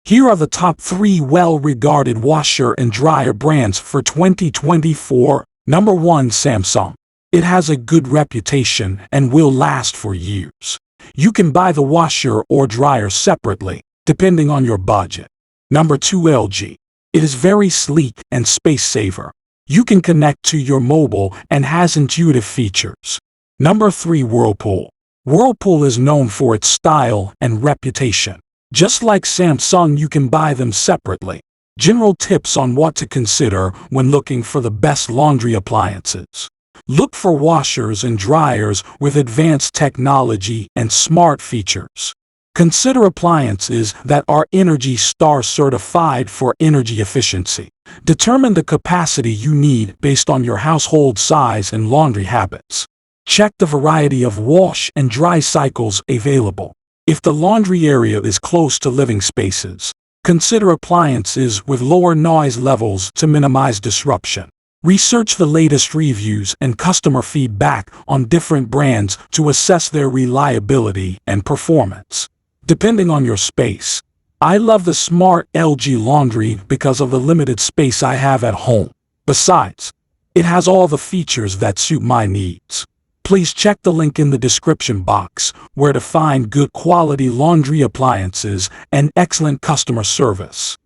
Here are the top 3 well-regarded washer and dryer brands for 2024. Number 1. Samsung. It has a good reputation and will last for years. You can buy the washer or dryer separately, depending on your budget. Number 2. LG. It is very sleek and space-saver. You can connect to your mobile and has intuitive features. Number 3. Whirlpool. Whirlpool is known for its style and reputation. Just like Samsung, you can buy them separately. General tips on what to consider when looking for the best laundry appliances. Look for washers and dryers with advanced technology and smart features. Consider appliances that are ENERGY STAR certified for energy efficiency. Determine the capacity you need based on your household size and laundry habits. Check the variety of wash and dry cycles available. If the laundry area is close to living spaces, consider appliances with lower noise levels to minimize disruption. Research the latest reviews and customer feedback on different brands to assess their reliability and performance. Depending on your space, I love the smart LG laundry because of the limited space I have at home. Besides, it has all the features that suit my needs. Please check the link in the description box where to find good quality laundry appliances and excellent customer service.